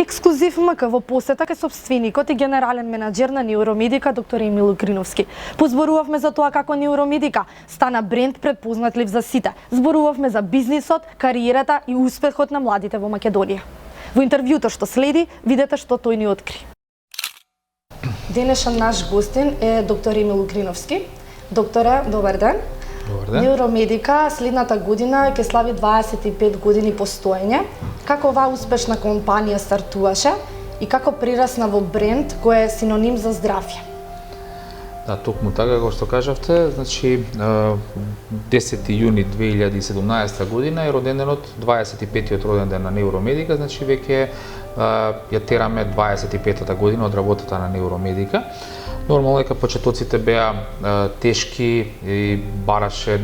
Ексклузив МК во посета кај сопственикот и генерален менаџер на Neuromédica доктор Емил Укриновски. Позборувавме за тоа како Neuromédica стана бренд предпознатлив за сите. Зборувавме за бизнисот, кариерата и успехот на младите во Македонија. Во интервјуто што следи, видете што тој ни откри. Денешен наш гостин е доктор Емил Укриновски. Докторе, добар ден. Добар ден. Neuromédica следната година ќе слави 25 години постоење. Како оваа успешна компанија стартуваше и како прирасна во бренд кој е синоним за здравје? Да, токму така како што кажавте, значи 10 јуни 2017 година е роденденот, 25-тиот роденден на Neuromédica, значи веќе ја тераме 25-та година од работата на Neuromédica. Нормално дека почетоците беа тешки и бараше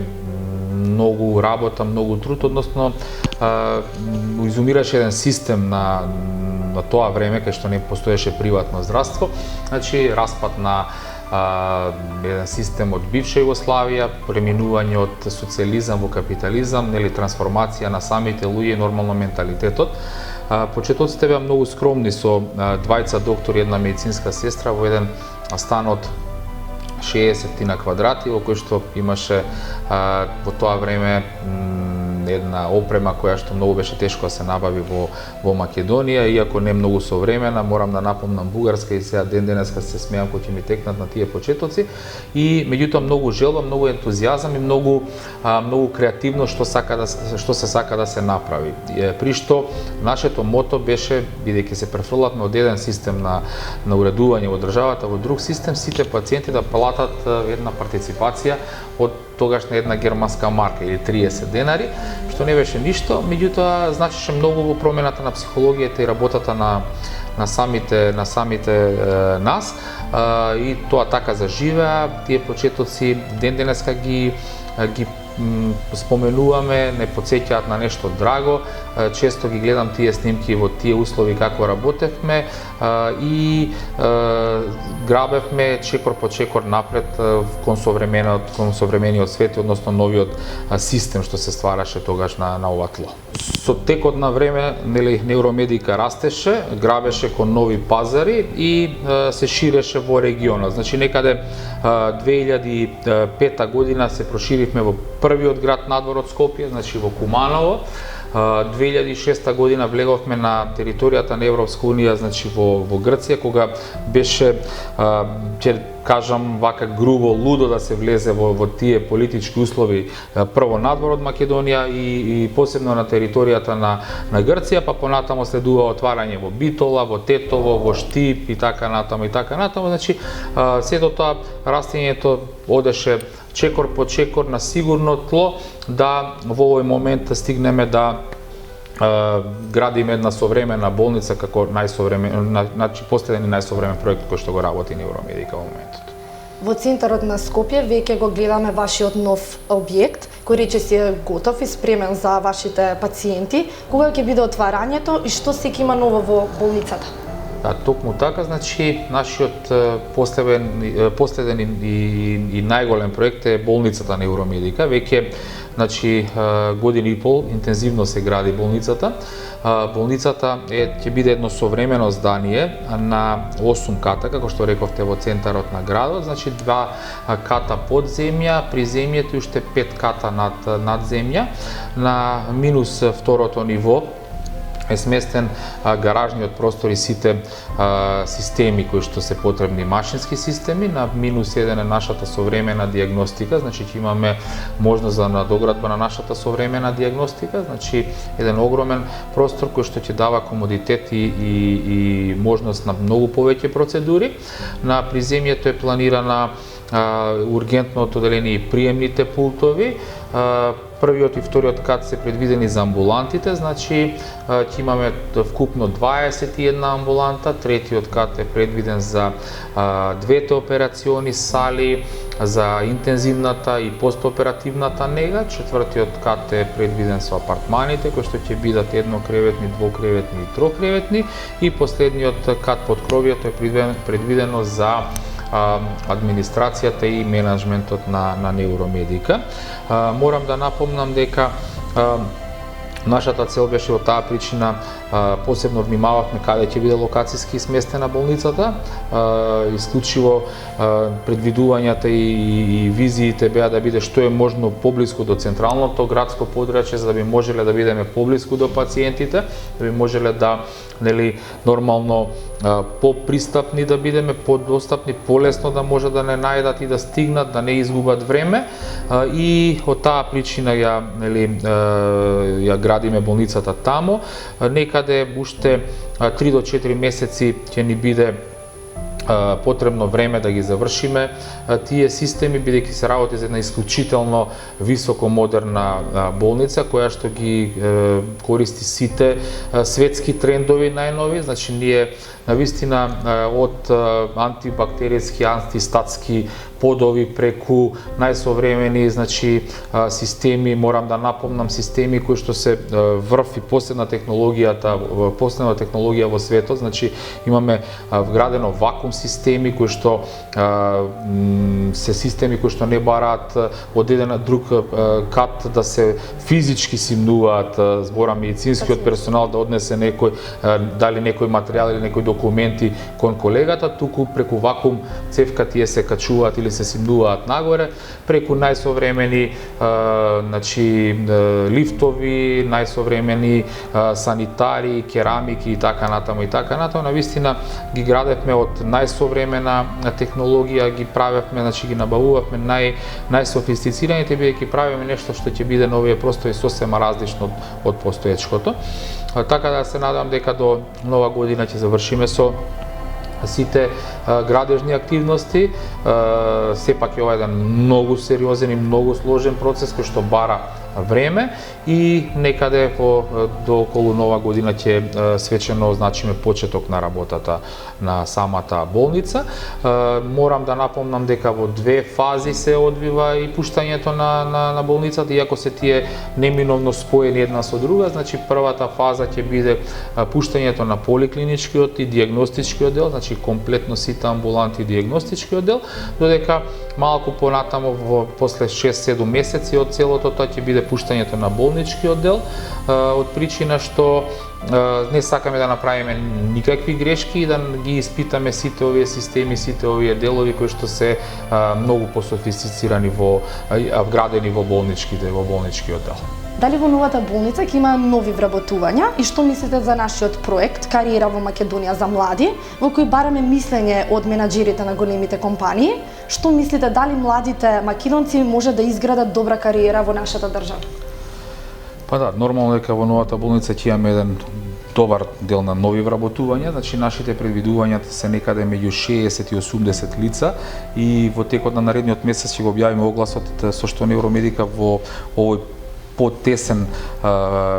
многу работа, многу труд, односно изумираше еден систем на тоа време кај што не постоеше приватно здравство, значи распад на еден систем од бивша Југославија, преминување од социјализам во капитализам, нели трансформација на самите луѓе и нормално менталитетот. Почетоците беа многу скромни со двајца доктори и една медицинска сестра во еден стан од 60 на квадрати, во кој што имаше во тоа време една опрема која што многу беше тешко да се набави во Македонија, иако не многу современа. Морам да напомнам Бугарска и сега ден денеска се смеам кои ќе ми текнат на тие почетоци, и меѓутоа многу желба, многу ентузијазам и многу креативно што се сака да се направи. При што нашето мото беше, бидејќи се префрлавме од еден систем на уредување во државата во друг систем, сите пациенти да платат една партиципација од тогашна една германска марка или 30 денари, што не беше ништо, меѓутоа значеше многу во промената на психологијата и работата на самите нас, и тоа така заживеа. Тие почетоци ден денеска ги споменуваме, не потсеќаат на нешто драго. Често ги гледам тие снимки во тие услови како работевме и грабевме чекор по чекор напред кон современиот свет, односно новиот систем што се ствараше тогаш на ова тло. Со текот на време, нели, Neuromédica растеше, грабеше кон нови пазари и се ширеше во регионот. Значи некаде 2005 година се проширивме во првиот град надвор од Скопје, значи во Куманово. 2006 година влеговме на територијата на Европска унија, значи во Грција, кога беше, ќе кажам вака грубо, лудо да се влезе во тие политички услови, прво надвор од Македонија и посебно на територијата на Грција, па понатамо следува отварање во Битола, во Тетово, во Штип и така натаму. Значи сето тоа растењето одеше чекор по чекор на сигурно тло, да во овој момент стигнеме да градиме една современа болница како значи последен и најсовремен проект кој што го работи Neuromédica во моментот. Во центарот на Скопје веќе го гледаме вашиот нов објект, кој речиси е готов и спремен за вашите пациенти. Кога ќе биде отварањето и што се има ново во болницата? Да, токму така, значи нашиот последен и најголем проект е болницата на Neuromédica. Веќе година и пол интензивно се гради болницата. Болницата ќе биде едно современо здание на 8 ката, како што рековте, во центарот на градот, значи 2 ката под земја, при земјето и уште 5 ката над земја. На минус второто ниво е сместен гаражниот простор и сите системи кои што се потребни, машински системи. На минус 1 е нашата современа дијагностика, значи ќе имаме можност за надоградба на нашата современа дијагностика, значи еден огромен простор кој што ќе дава комодитет и можност на многу повеќе процедури. На приземјето е планирана ургентното оделение и приемните пултови. Првиот и вториот кат се предвидени за амбулантите, значи ќе имаме вкупно 21 амбуланта, третиот кат е предвиден за двете операциони сали, за интензивната и постоперативната нега, четвртиот кат е предвиден со апартманите, кои што ќе бидат еднокреветни, двокреветни и трокреветни, и последниот кат под кровјето е предвидено за администрацијата и менеджментот на Neuromédica. Морам да напомнам дека Нашата цел беше од таа причина, посебно внимававме каде ќе биде локацијски сместена болницата, исклучиво предвидувањата и визиите беа да биде што е можно поблиску до централното градско подрачје, за да би можеле да бидеме поблиску до пациентите, да би можеле да нормално попристапни да бидеме, подостапни, полесно да може да не најдат и да стигнат, да не изгубат време, и од таа причина ја градиме болницата тамо. Некаде уште 3 до 4 месеци ќе ни биде потребно време да ги завршиме тие системи, бидејќи се работи за една исклучително високо модерна болница која што ги користи сите светски трендови најнови. Значи ние навистина од антибактеријски, антистатски подови преку најсовремени системи, морам да напомнам, системи кои што се врв и последна технологија во светот. Значи имаме вградено вакуум системи кои што се системи кои што не бараат од еден на друг кат да се физички симнуваат, збора медицинскиот персонал да однесе некој дали некој материјал или некои документи кон колегата, туку преку вакуум цевка тие се качуваат или се симнуваат нагоре, преку најсовремени лифтови, најсовремени санитари, керамики и така натаму и така натаму. Навистина ги градевме од најсовремена технологија, ги правевме, ги набавувавме најсофистицираните, бидејќи правиме нешто што ќе биде на овие простори сосема различно од постоечкото. Така да се надевам дека до нова година ќе завршиме со сите градежни активности. Сепак е ова еден многу сериозен и многу сложен процес кој што бара време и некаде до околу нова година ќе свечено означиме почеток на работата на самата болница. Морам да напомнам дека во 2 фази се одвива и пуштањето на болницата, иако се тие неминовно споени една со друга. Значи првата фаза ќе биде пуштањето на поликлиничкиот и дијагностичкиот дел, значи комплетно сите амбуланти и дијагностичкиот дел, додека малку понатамо после 6-7 месеци од целото тоа ќе биде пуштањето на болничкиот дел, од причина што не сакаме да направиме никакви грешки и да ги испитаме сите овие системи, сите овие делови кои што се многу пософистицирани вградени во болничкиот дел. Дали во новата болница ќе има нови вработувања и што мислите за нашиот проект Кариера во Македонија за млади, во кој бараме мислење од менаџерите на големите компании? Што мислите, дали младите македонци може да изградат добра кариера во нашата држава? Па да, нормално дека во новата болница ќе имаме еден добар дел на нови вработувања, значи нашите предвидувања се некаде меѓу 60 и 80 лица и во текот на наредниот месец ќе го објавиме огласот со што Невромедика во овој потесен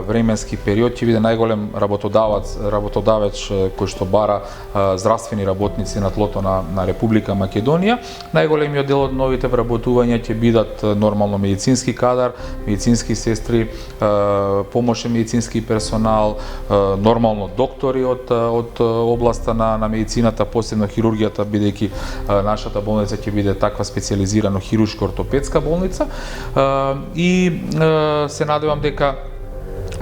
временски период ќе биде најголем работодавач кој што бара здравствени работници на тлото на Република Македонија. Најголемиот дел од новите вработувања ќе бидат нормално медицински кадар, медицински сестри, помошен медицински персонал, нормално доктори од областа на медицината, посебно хирургијата, бидејќи нашата болница ќе биде таква специјализирано хируршко-ортопедска болница и се надевам дека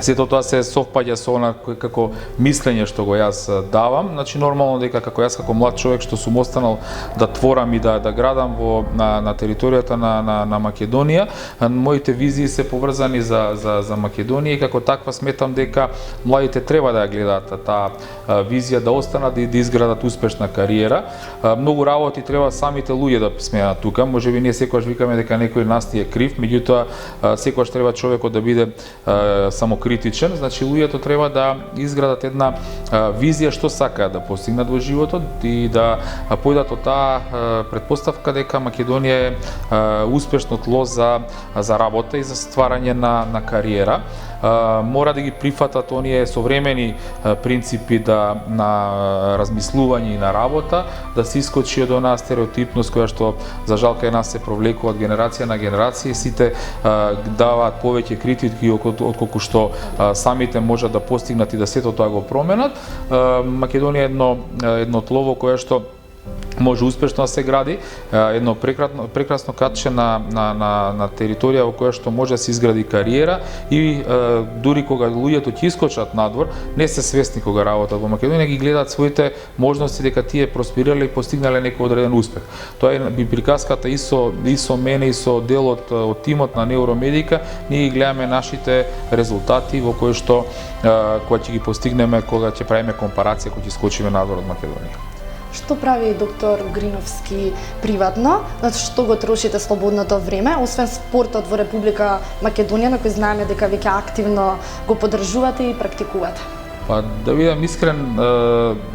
сето тоа се совпаѓа со она како мислење што го јас давам. Значи нормално дека како јас како млад човек што сум останал да творам и да градам на територијата на Македонија, моите визии се поврзани за Македонија и како таква сметам дека младите треба да ја гледаат таа визија, да останат и да изградат успешна кариера. Многу работи треба самите луѓе да сменат тука. Можеби ние секогаш викаме дека некој нас е крив, меѓутоа секогаш треба човекот да биде самокритичен. Значи луѓето треба да изградат една визија што сакаат да постигнат во животот и да појдат од таа претпоставка дека Македонија е успешно тло за работа и за стварање на кариера. Мора да ги прифатат оние современи принципи на размислување и на работа, да се искочи од онаа стереотипност која што за жал кај нас се провлекува од генерација на генерација и сите даваат повеќе критики отколку што самите можат да постигнат и да сето тоа го променат. Македонија е едно тло во кое што може успешно да се гради едно прекрасно кратче на територија во која што може да се изгради кариера и дури кога луѓето ќе искочат надвор, не се свесни кога работат во Македонија, ги гледаат своите можности дека тие просперирале и постигнале некој одреден успех. Тоа е би приказката и со мене и со делот од тимот на Neuromédica, ние ги гледаме нашите резултати во кои што кога ќе ги постигнеме кога ќе правиме компарација кога ќе скочиме надвор од Македонија. Што прави доктор Гриновски приватно? Значи, што го трошите слободното време, освен спортот во Република Македонија, на кој знаеме дека веќе активно го поддржувате и практикувате? Па да бидам искрен,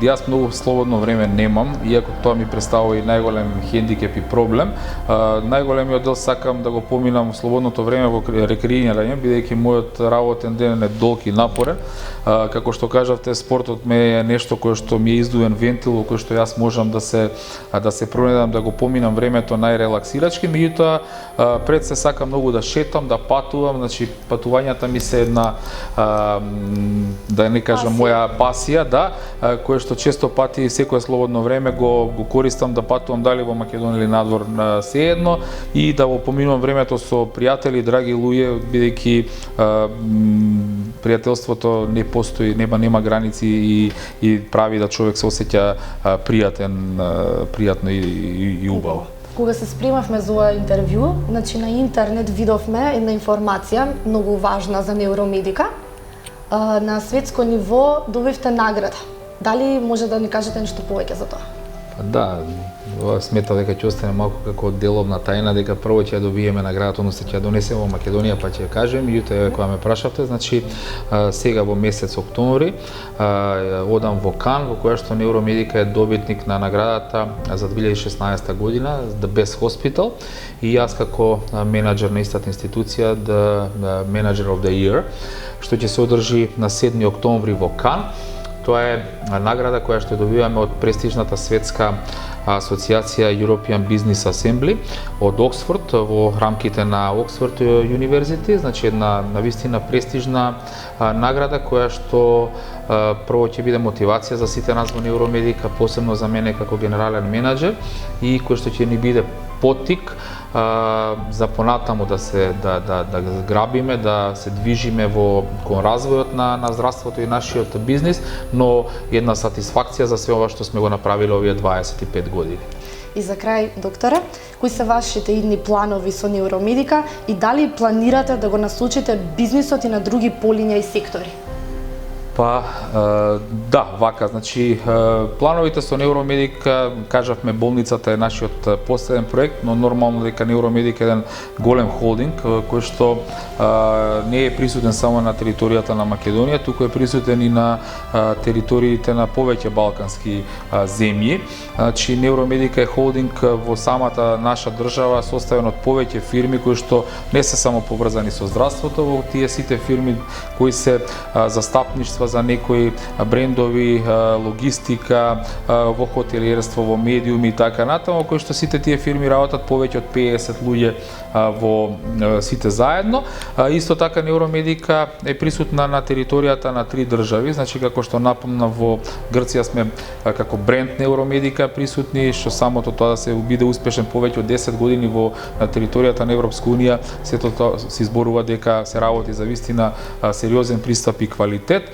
јас многу слободно време немам, иако тоа ми представува и најголем хендикеп и проблем. Најголемиот дел сакам да го поминам слободното време во рекреирање, бидејќи мојот работен ден е долг и напорен. Како што кажавте, спортот ме е нешто кое што ми е издуен вентил во кој што јас можам да се пронедам, да го поминам времето најрелаксирачки, меѓутоа пред се сакам многу да шетам, да патувам, значи патувањата ми се една да не кажам моја пасија, да, кое што често пати секое слободно време го користам да патувам дали во Македонија или надвор сеедно и да го поминувам времето со пријатели, драги луѓе, бидејќи пријателството не постои, нема граници и прави да човек се осеќа пријатно и убаво. Кога се спремавме за ова интервју, значи на интернет видовме една информација многу важна за Neuromédica. На светско ниво добивте награда. Дали може да ни кажете нешто повеќе за тоа? Да, сметав дека ќе остане малку како деловна тајна, дека прво ќе ја добиеме наградата, односно ќе ја донесеме во Македонија, па ќе ја кажем. Јутре кога ме прашавте, значи сега во месец октомври одам во Кан, во која што Neuromédica е добитник на наградата за 2016 година, The Best Hospital, и јас како менаџер на истата институција, The Manager of the Year, што ќе се одржи на 7 октомври во Кан. Тоа е награда која што добиваме од престижната светска асоциација European Business Assembly од Оксфорд во рамките на Оксфорд University, значи една навистина престижна награда која што прво ќе биде мотивација за сите нас во Neuromédica, посебно за мене како генерален менаџер, и кој што ќе ни биде поттик за понатаму да грабиме, да се движиме кон развојот на здравството и нашиот бизнис, но една сатисфакција за све ова што сме го направиле овие 25 години. И за крај, докторе, кои се вашите идни планови со Neuromédica и дали планирате да го насочите бизнисот и на други полиња и сектори? Па, да, вака, значи, плановите со Neuromédica, кажавме, болницата е нашиот последен проект, но нормално дека Neuromédica е еден голем холдинг, кој што не е присутен само на територијата на Македонија, туку е присутен и на териториите на повеќе балкански земји. Значи, Neuromédica е холдинг во самата наша држава, составен од повеќе фирми кои што не се само поврзани со здравството, во тие сите фирми кои се застапништва за некои брендови, логистика, во хотелиерство, во медиуми и така натаму, кои што сите тие фирми работат повеќе од 50 луѓе во сите заедно. Исто така Neuromédica е присутна на територијата на 3 држави, значи како што напомнав, во Грција сме како бренд Neuromédica присутни, што самото тоа да се биде успешен повеќе од 10 години на територијата на Европска унија, сето тоа се изборува дека се работи за вистина сериозен пристап и квалитет.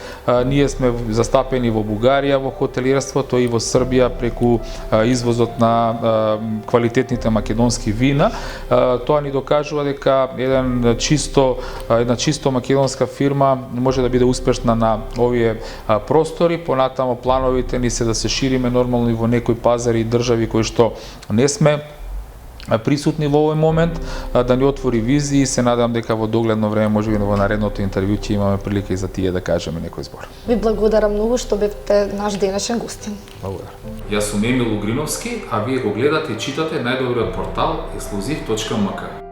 Ние сме застапени во Бугарија во хотелиерството и во Србија преку извозот на квалитетните македонски вина. Тоа ни докажува дека една чисто македонска фирма може да биде успешна на овие простори. Понатамо плановите ни се да се шириме нормално и во некои пазари и држави кои што не сме присутни во овој момент, да ни отвори визии и се надам дека во догледно време, можеби во наредното интервју ќе имаме прилика и за тие да кажеме некој збор. Ви благодарам многу што бевте наш денешен гостин. Благодарам. Јас сум Емил Угриновски, а вие го гледате и читате најдобриот портал Ексклузив.мк.